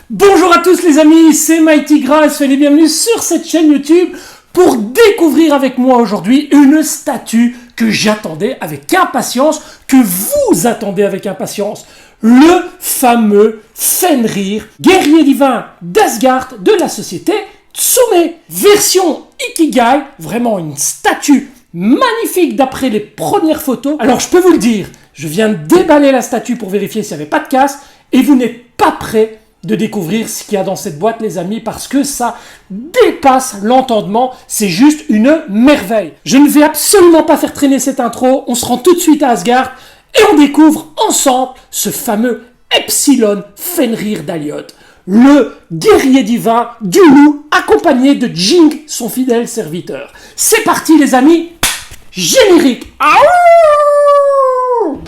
Bonjour à tous les amis, c'est Mighty Grass, soyez les bienvenus sur cette chaîne YouTube pour découvrir avec moi aujourd'hui une statue que j'attendais avec impatience, que vous attendez avec impatience. Le fameux Fenrir, guerrier divin d'Asgard de la société Tsume. Version Ikigai, vraiment une statue magnifique d'après les premières photos. Alors je peux vous le dire, je viens de déballer la statue pour vérifier s'il n'y avait pas de casse et vous n'êtes pas prêts de découvrir ce qu'il y a dans cette boîte les amis parce que ça dépasse l'entendement, c'est juste une merveille. Je ne vais absolument pas faire traîner cette intro, on se rend tout de suite à Asgard et on découvre ensemble ce fameux Epsilon Fenrir d'Aliot, le guerrier divin du loup accompagné de Jing, son fidèle serviteur. C'est parti les amis, générique. Aouh!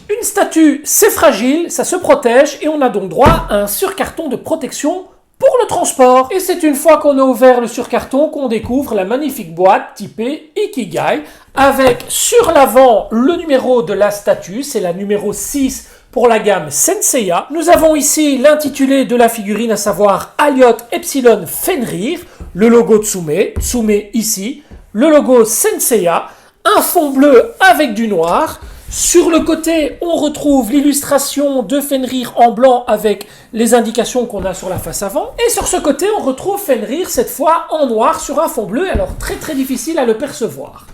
Une statue, c'est fragile, ça se protège et on a donc droit à un surcarton de protection pour le transport. Et c'est une fois qu'on a ouvert le surcarton qu'on découvre la magnifique boîte typée Ikigai avec sur l'avant le numéro de la statue, c'est la numéro 6 pour la gamme Senseiya. Nous avons ici l'intitulé de la figurine, à savoir Aliot Epsilon Fenrir, le logo Tsume ici, le logo Senseiya, un fond bleu avec du noir. Sur le côté, on retrouve l'illustration de Fenrir en blanc avec les indications qu'on a sur la face avant. Et sur ce côté, on retrouve Fenrir, cette fois en noir sur un fond bleu, alors très difficile à le percevoir.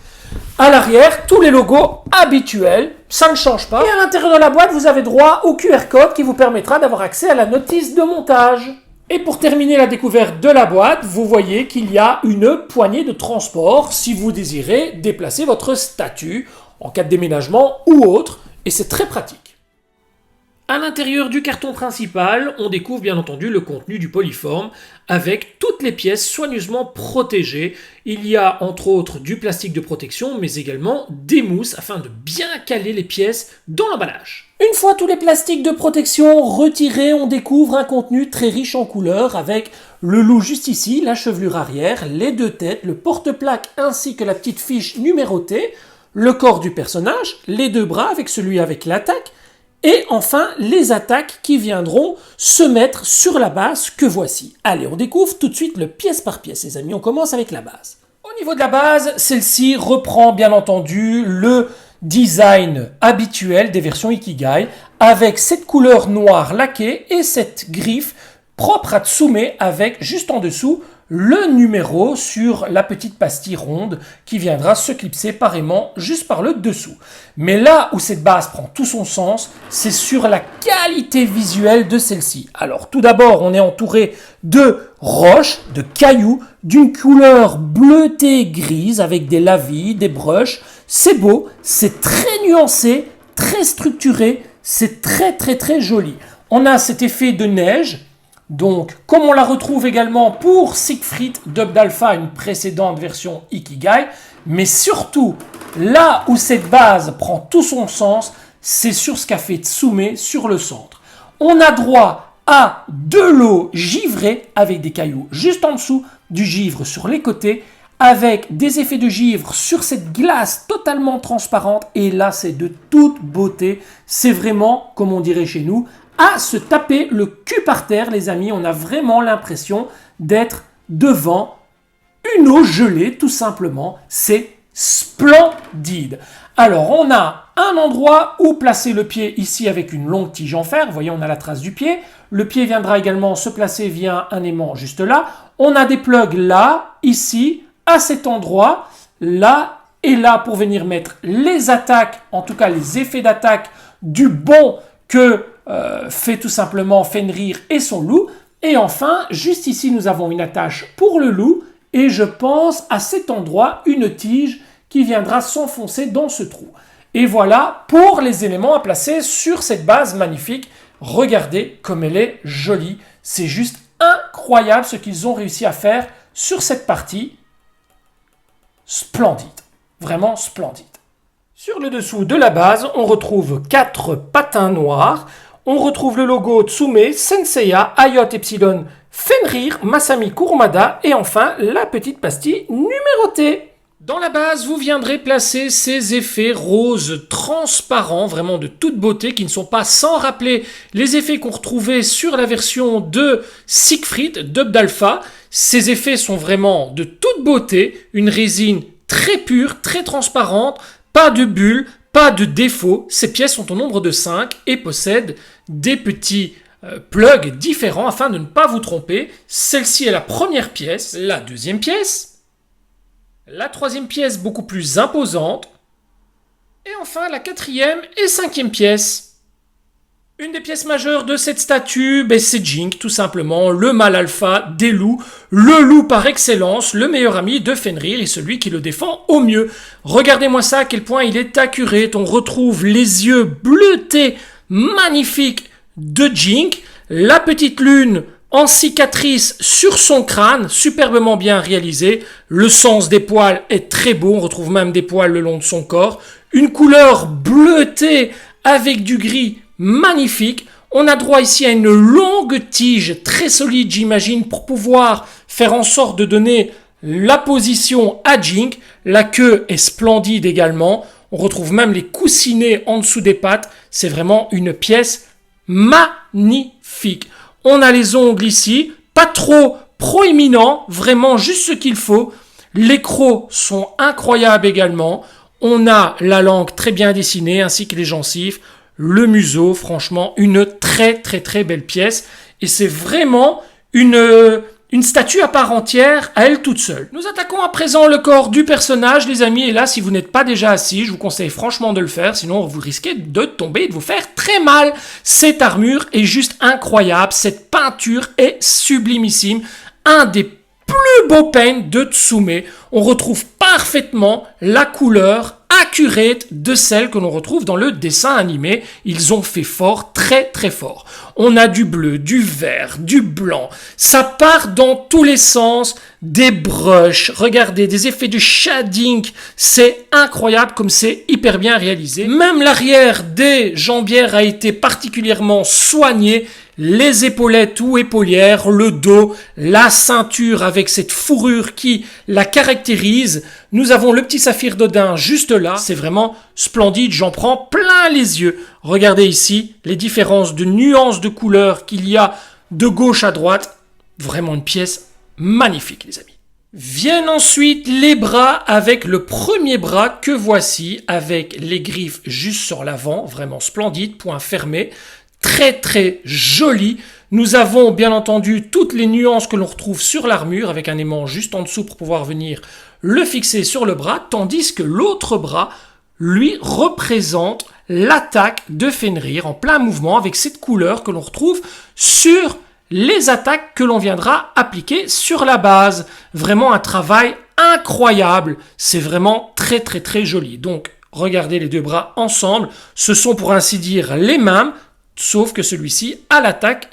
À l'arrière, tous les logos habituels, ça ne change pas. Et à l'intérieur de la boîte, vous avez droit au QR code qui vous permettra d'avoir accès à la notice de montage. Et pour terminer la découverte de la boîte, vous voyez qu'il y a une poignée de transport si vous désirez déplacer votre statue en cas de déménagement ou autre, et c'est très pratique. À l'intérieur du carton principal, on découvre bien entendu le contenu du polyforme avec toutes les pièces soigneusement protégées. Il y a entre autres du plastique de protection, mais également des mousses afin de bien caler les pièces dans l'emballage. Une fois tous les plastiques de protection retirés, on découvre un contenu très riche en couleurs avec le loup juste ici, la chevelure arrière, les deux têtes, le porte-plaque ainsi que la petite fiche numérotée, le corps du personnage, les deux bras avec celui avec l'attaque, et enfin les attaques qui viendront se mettre sur la base que voici. Allez, on découvre tout de suite le pièce par pièce, les amis. On commence avec la base. Au niveau de la base, celle-ci reprend bien entendu le design habituel des versions Ikigai, avec cette couleur noire laquée et cette griffe propre à Tsume avec juste en dessous le numéro sur la petite pastille ronde qui viendra se clipser pareillement juste par le dessous. Mais là où cette base prend tout son sens, c'est sur la qualité visuelle de celle-ci. Alors tout d'abord, on est entouré de roches, de cailloux, d'une couleur bleutée grise avec des lavis, des brushes. C'est beau, c'est très nuancé, très structuré, c'est très joli. On a cet effet de neige. Donc, comme on la retrouve également pour Siegfried Dub d'Alpha, une précédente version Ikigai, mais surtout, là où cette base prend tout son sens, c'est sur ce qu'a fait Tsume sur le centre. On a droit à de l'eau givrée avec des cailloux juste en dessous, du givre sur les côtés, avec des effets de givre sur cette glace totalement transparente, et là c'est de toute beauté, c'est vraiment, comme on dirait chez nous, à se taper le cul par terre, les amis. On a vraiment l'impression d'être devant une eau gelée, tout simplement. C'est splendide. Alors, on a un endroit où placer le pied ici avec une longue tige en fer. Vous voyez, on a la trace du pied. Le pied viendra également se placer via un aimant juste là. On a des plugs là, ici, à cet endroit, là et là pour venir mettre les attaques, en tout cas les effets d'attaque du bond que fait tout simplement Fenrir et son loup. Et enfin, juste ici, nous avons une attache pour le loup et je pense à cet endroit une tige qui viendra s'enfoncer dans ce trou. Et voilà pour les éléments à placer sur cette base magnifique Regardez comme elle est jolie. C'est juste incroyable ce qu'ils ont réussi à faire sur cette partie. Splendide. Vraiment splendide. Sur le dessous de la base, on retrouve 4 patins noirs. On retrouve le logo Tsume, Senseiya, Ayot Epsilon, Fenrir, Masami Kurumada et enfin la petite pastille numérotée. Dans la base, vous viendrez placer ces effets roses transparents, vraiment de toute beauté, qui ne sont pas sans rappeler les effets qu'on retrouvait sur la version de Siegfried, Dub d'Alpha. Ces effets sont vraiment de toute beauté, une résine très pure, très transparente, pas de bulles, pas de défauts. Ces pièces sont au nombre de 5 et possèdent des petits plugs différents afin de ne pas vous tromper. Celle-ci est la première pièce, la deuxième pièce. La troisième pièce beaucoup plus imposante. Et enfin la quatrième et cinquième pièce. Une des pièces majeures de cette statue, c'est Jink, tout simplement, le mâle alpha des loups, le loup par excellence, le meilleur ami de Fenrir et celui qui le défend au mieux. Regardez-moi ça, à quel point il est accurate. On retrouve les yeux bleutés, magnifiques de Jink, la petite lune en cicatrice sur son crâne, superbement bien réalisé. Le sens des poils est très beau, on retrouve même des poils le long de son corps. Une couleur bleutée avec du gris magnifique. On a droit ici à une longue tige très solide, j'imagine, pour pouvoir faire en sorte de donner la position à Jink. La queue est splendide également. On retrouve même les coussinets en dessous des pattes. C'est vraiment une pièce magnifique. On a les ongles ici, pas trop proéminents, vraiment juste ce qu'il faut. Les crocs sont incroyables également. On a la langue très bien dessinée ainsi que les gencives. Le museau, franchement, une très très très belle pièce. Et c'est vraiment une statue à part entière, à elle toute seule. Nous attaquons à présent le corps du personnage, les amis. Et là, si vous n'êtes pas déjà assis, je vous conseille franchement de le faire. Sinon, vous risquez de tomber et de vous faire très mal. Cette armure est juste incroyable. Cette peinture est sublimissime. Un des plus beaux paints de Tsume. On retrouve parfaitement la couleur accurate de celle que l'on retrouve dans le dessin animé. Ils ont fait fort, très très fort. On a du bleu, du vert, du blanc. Ça part dans tous les sens. Des brushes, regardez, des effets de shading. C'est incroyable comme c'est hyper bien réalisé. Même l'arrière des jambières a été particulièrement soigné. Les épaulettes ou épaulières, le dos, la ceinture avec cette fourrure qui la caractérise. Nous avons le petit saphir d'Odin juste là. C'est vraiment splendide, j'en prends plein les yeux. Regardez ici les différences de nuances de couleurs qu'il y a de gauche à droite. Vraiment une pièce magnifique, les amis. Viennent ensuite les bras avec le premier bras que voici, avec les griffes juste sur l'avant, vraiment splendide, point fermé. Très très joli. Nous avons bien entendu toutes les nuances que l'on retrouve sur l'armure avec un aimant juste en dessous pour pouvoir venir le fixer sur le bras, tandis que l'autre bras, lui, représente l'attaque de Fenrir en plein mouvement avec cette couleur que l'on retrouve sur les attaques que l'on viendra appliquer sur la base. Vraiment un travail incroyable. C'est vraiment très très très joli. Donc regardez les deux bras ensemble. Ce sont pour ainsi dire les mêmes, sauf que celui-ci a l'attaque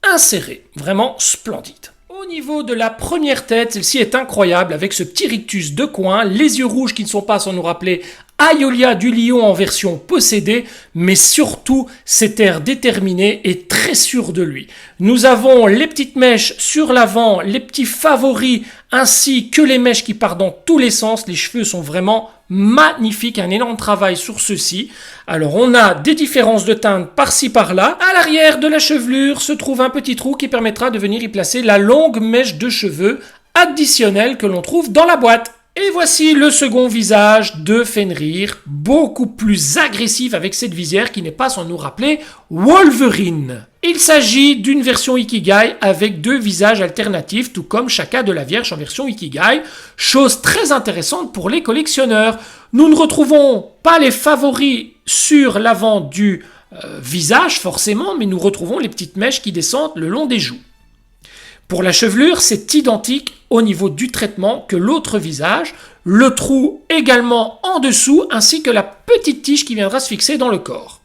insérée. Vraiment splendide. Au niveau de la première tête, celle-ci est incroyable avec ce petit rictus de coin, les yeux rouges qui ne sont pas sans nous rappeler Aiolia du lion en version possédée, mais surtout cet air déterminé et très sûr de lui. Nous avons les petites mèches sur l'avant, les petits favoris, ainsi que les mèches qui partent dans tous les sens. Les cheveux sont vraiment magnifiques, un énorme travail sur ceux-ci. Alors on a des différences de teinte par-ci par-là. À l'arrière de la chevelure se trouve un petit trou qui permettra de venir y placer la longue mèche de cheveux additionnelle que l'on trouve dans la boîte. Et voici le second visage de Fenrir, beaucoup plus agressif avec cette visière qui n'est pas sans nous rappeler Wolverine. Il s'agit d'une version Ikigai avec deux visages alternatifs, tout comme Shaka de la Vierge en version Ikigai, chose très intéressante pour les collectionneurs. Nous ne retrouvons pas les favoris sur l'avant du visage forcément, mais nous retrouvons les petites mèches qui descendent le long des joues. Pour la chevelure, c'est identique au niveau du traitement que l'autre visage, le trou également en dessous, ainsi que la petite tige qui viendra se fixer dans le corps.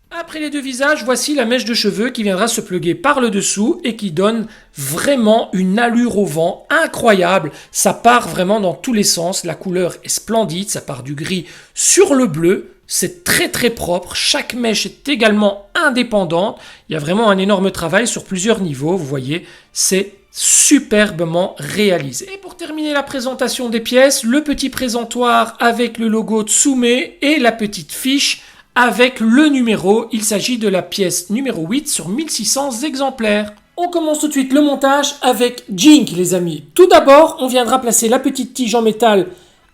Après les deux visages, voici la mèche de cheveux qui viendra se plugger par le dessous et qui donne vraiment une allure au vent incroyable. Ça part vraiment dans tous les sens, la couleur est splendide, ça part du gris sur le bleu, c'est très très propre, chaque mèche est également indépendante, il y a vraiment un énorme travail sur plusieurs niveaux, vous voyez, c'est superbement réalisé. Et pour terminer la présentation des pièces, le petit présentoir avec le logo Tsume et la petite fiche avec le numéro. Il s'agit de la pièce numéro 8 sur 1600 exemplaires. On commence tout de suite le montage avec Jink, les amis. Tout d'abord, on viendra placer la petite tige en métal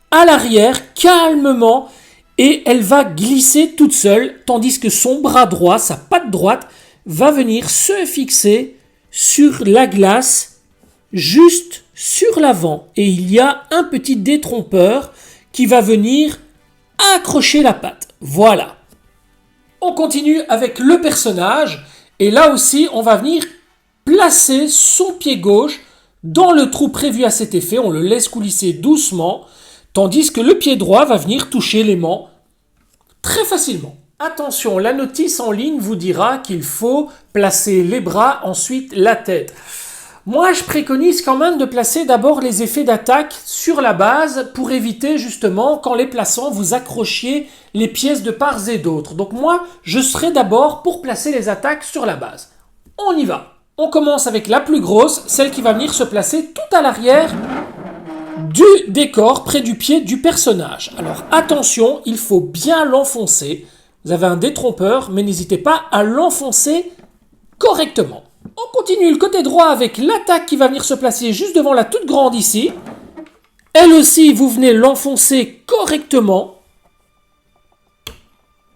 à l'arrière, calmement, et elle va glisser toute seule, tandis que son bras droit, sa patte droite, va venir se fixer sur la glace, juste sur l'avant. Et il y a un petit détrompeur qui va venir accrocher la patte. Voilà. On continue avec le personnage et là aussi on va venir placer son pied gauche dans le trou prévu à cet effet, on le laisse coulisser doucement, tandis que le pied droit va venir toucher l'aimant très facilement. Attention, la notice en ligne vous dira qu'il faut placer les bras, ensuite la tête. Moi, je préconise quand même de placer d'abord les effets d'attaque sur la base pour éviter justement, qu'en les plaçant, vous accrochiez les pièces de part et d'autre. Donc moi, je serai d'abord pour placer les attaques sur la base. On y va. On commence avec la plus grosse, celle qui va venir se placer tout à l'arrière du décor, près du pied du personnage. Alors attention, il faut bien l'enfoncer. Vous avez un détrompeur, mais n'hésitez pas à l'enfoncer correctement. On continue le côté droit avec l'attaque qui va venir se placer juste devant la toute grande ici. Elle aussi, vous venez l'enfoncer correctement.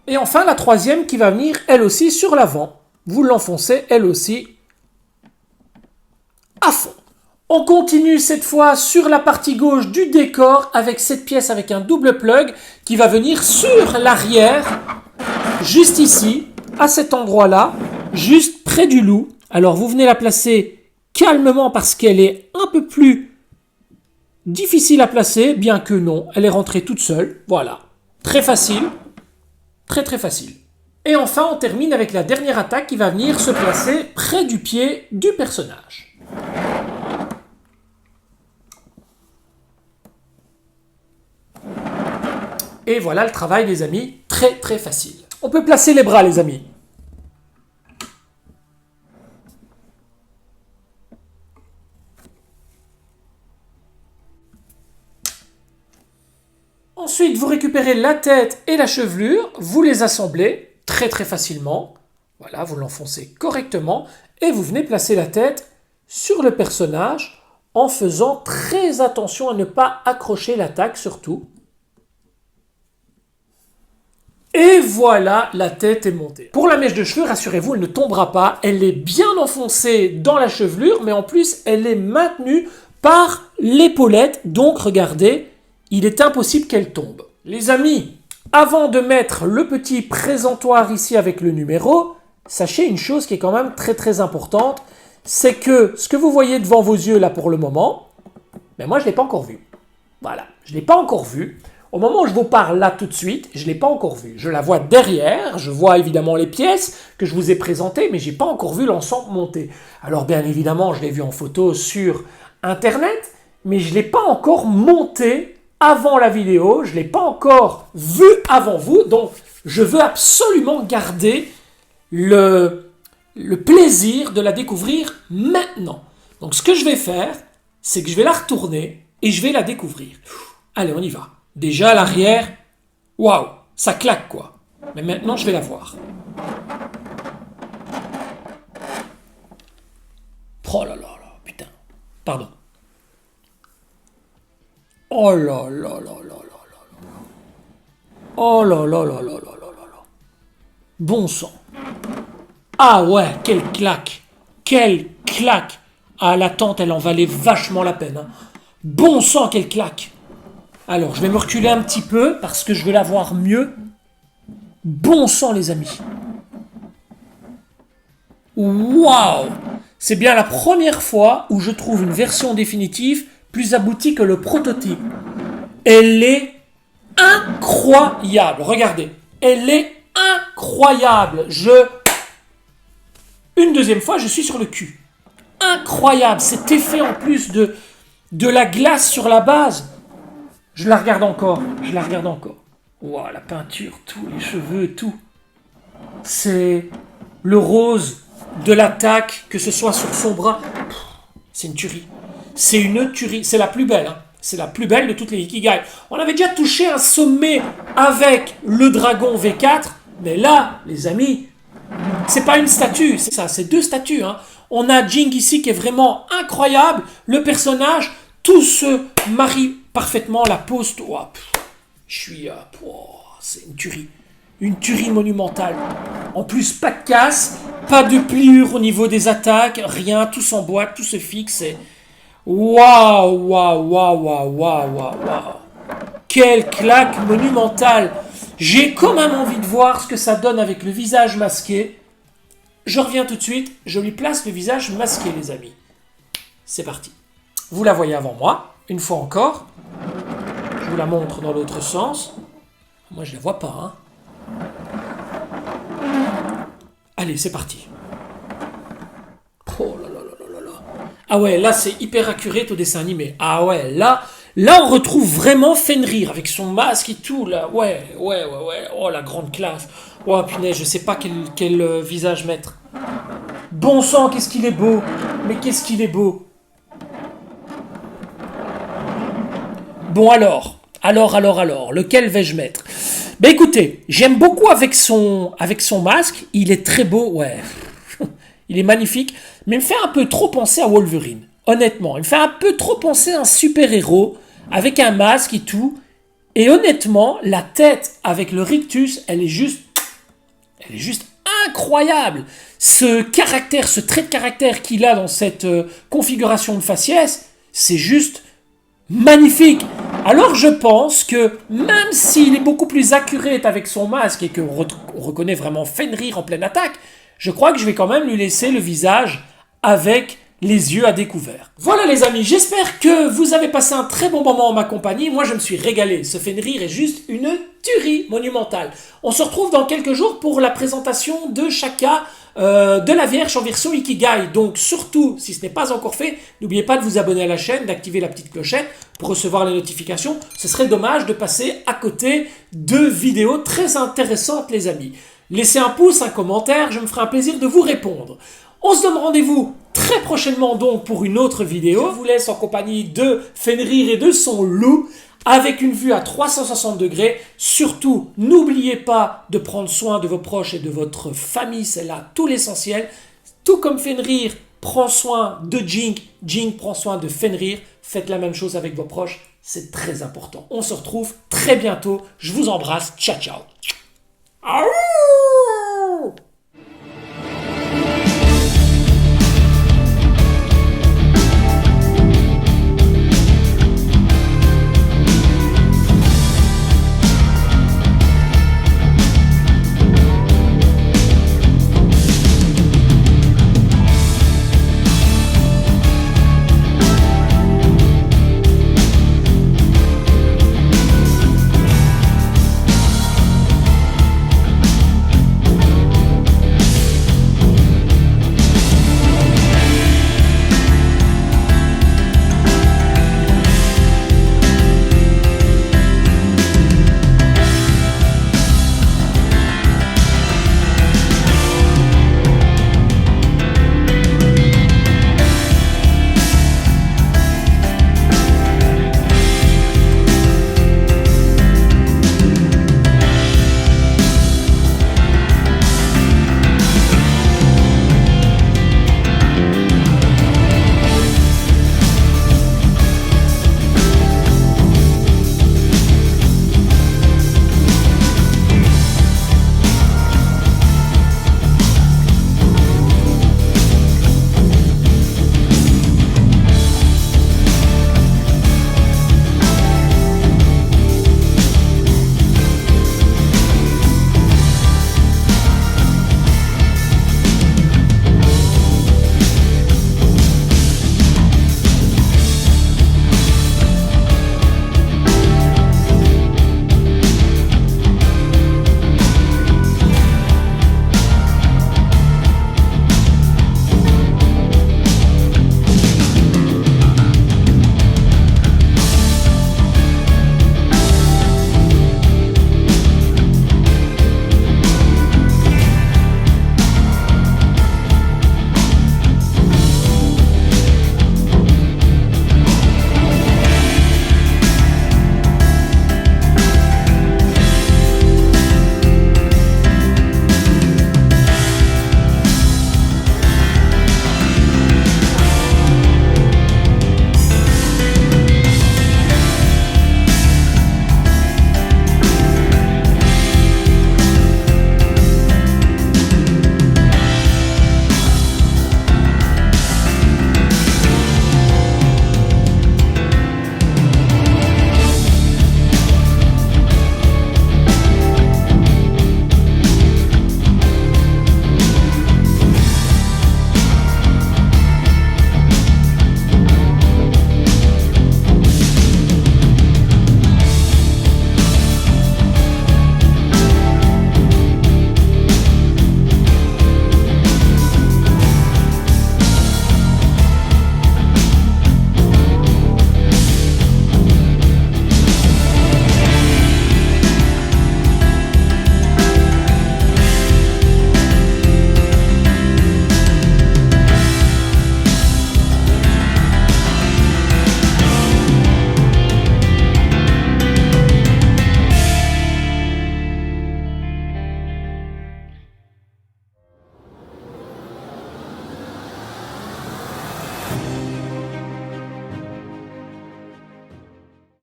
Et enfin, la troisième qui va venir, elle aussi, sur l'avant. Vous l'enfoncez, elle aussi, à fond. On continue cette fois sur la partie gauche du décor avec cette pièce avec un double plug qui va venir sur l'arrière, juste ici, à cet endroit-là, juste près du loup. Alors vous venez la placer calmement parce qu'elle est un peu plus difficile à placer, bien que non, elle est rentrée toute seule. Voilà, très facile, très très facile. Et enfin on termine avec la dernière attaque qui va venir se placer près du pied du personnage. Et voilà le travail les amis, très très facile. On peut placer les bras les amis. Ensuite, vous récupérez la tête et la chevelure, vous les assemblez très très facilement. Voilà, vous l'enfoncez correctement et vous venez placer la tête sur le personnage en faisant très attention à ne pas accrocher l'attaque surtout. Et voilà, la tête est montée. Pour la mèche de cheveux, rassurez-vous, elle ne tombera pas. Elle est bien enfoncée dans la chevelure, mais en plus, elle est maintenue par l'épaulette. Donc, regardez, il est impossible qu'elle tombe. Les amis, avant de mettre le petit présentoir ici avec le numéro, sachez une chose qui est quand même très très importante, c'est que ce que vous voyez devant vos yeux là pour le moment, ben moi je ne l'ai pas encore vu. Voilà, je ne l'ai pas encore vu. Au moment où je vous parle là tout de suite, je ne l'ai pas encore vu. Je la vois derrière, je vois évidemment les pièces que je vous ai présentées, mais je n'ai pas encore vu l'ensemble monter. Alors bien évidemment, je l'ai vu en photo sur Internet, mais je ne l'ai pas encore monté avant la vidéo, je ne l'ai pas encore vu avant vous, donc je veux absolument garder le plaisir de la découvrir maintenant. Donc ce que je vais faire, c'est que je vais la retourner et je vais la découvrir. Allez, on y va. Déjà à l'arrière, waouh, ça claque quoi. Mais maintenant, je vais la voir. Oh là là là, putain. Pardon. Oh là là là là là là. Oh là là là là là là là. Bon sang. Ah ouais, quelle claque. Quelle claque. Ah, la tente, elle en valait vachement la peine. Hein. Bon sang, quelle claque. Alors, je vais me reculer un petit peu parce que je veux la voir mieux. Bon sang, les amis. Waouh! C'est bien la première fois où je trouve une version définitive plus aboutie que le prototype. Elle est incroyable. Regardez, elle est incroyable. Une deuxième fois, je suis sur le cul. Incroyable, cet effet en plus de la glace sur la base. Je la regarde encore. Wow, la peinture, tout, les cheveux, tout. C'est le rose de l'attaque, que ce soit sur son bras. C'est une tuerie. C'est une tuerie. C'est la plus belle. Hein. C'est la plus belle de toutes les Ikigai. On avait déjà touché un sommet avec le dragon V4. Mais là, les amis, c'est pas une statue. C'est ça, c'est 2 statues. Hein. On a Jing ici qui est vraiment incroyable. Le personnage, tout se marie parfaitement. La pose, oh, je suis... c'est une tuerie. Une tuerie monumentale. En plus, pas de casse, pas de pliure au niveau des attaques, rien, tout s'emboîte, tout se fixe. Waouh. Quelle claque monumentale. J'ai quand même envie de voir ce que ça donne avec le visage masqué. Je reviens tout de suite, je lui place le visage masqué, les amis. C'est parti. Vous la voyez avant moi, une fois encore. Je vous la montre dans l'autre sens. Moi, je la vois pas, hein. Allez, c'est parti. Oh là là là là là. Ah ouais, là, c'est hyper accurate au dessin animé. Ah ouais, là, on retrouve vraiment Fenrir avec son masque et tout, là. Ouais. Oh, la grande classe. Oh, punaise, je sais pas quel visage mettre. Bon sang, qu'est-ce qu'il est beau. Mais qu'est-ce qu'il est beau. Bon alors, lequel vais-je mettre? Ben écoutez, j'aime beaucoup avec son masque, il est très beau, ouais, il est magnifique, mais il me fait un peu trop penser à Wolverine, honnêtement, il me fait un peu trop penser à un super-héros, avec un masque et tout, et honnêtement, la tête avec le rictus, elle est juste incroyable. Ce trait de caractère qu'il a dans cette configuration de faciès, c'est juste magnifique. Alors je pense que même s'il est beaucoup plus accurate avec son masque et qu'on reconnaît vraiment Fenrir en pleine attaque, je crois que je vais quand même lui laisser le visage avec les yeux à découvert. Voilà les amis, j'espère que vous avez passé un très bon moment en ma compagnie. Moi je me suis régalé, ce Fenrir est juste une tuerie monumentale. On se retrouve dans quelques jours pour la présentation de Shaka de la Vierge en version Ikigai. Donc surtout, si ce n'est pas encore fait, n'oubliez pas de vous abonner à la chaîne, d'activer la petite clochette pour recevoir les notifications. Ce serait dommage de passer à côté de vidéos très intéressantes les amis. Laissez un pouce, un commentaire, je me ferai un plaisir de vous répondre. On se donne rendez-vous très prochainement donc pour une autre vidéo. Je vous laisse en compagnie de Fenrir et de son loup avec une vue à 360 degrés. Surtout, n'oubliez pas de prendre soin de vos proches et de votre famille, c'est là tout l'essentiel. Tout comme Fenrir prend soin de Jing, Jing prend soin de Fenrir. Faites la même chose avec vos proches, c'est très important. On se retrouve très bientôt. Je vous embrasse. Ciao, ciao. Aouh!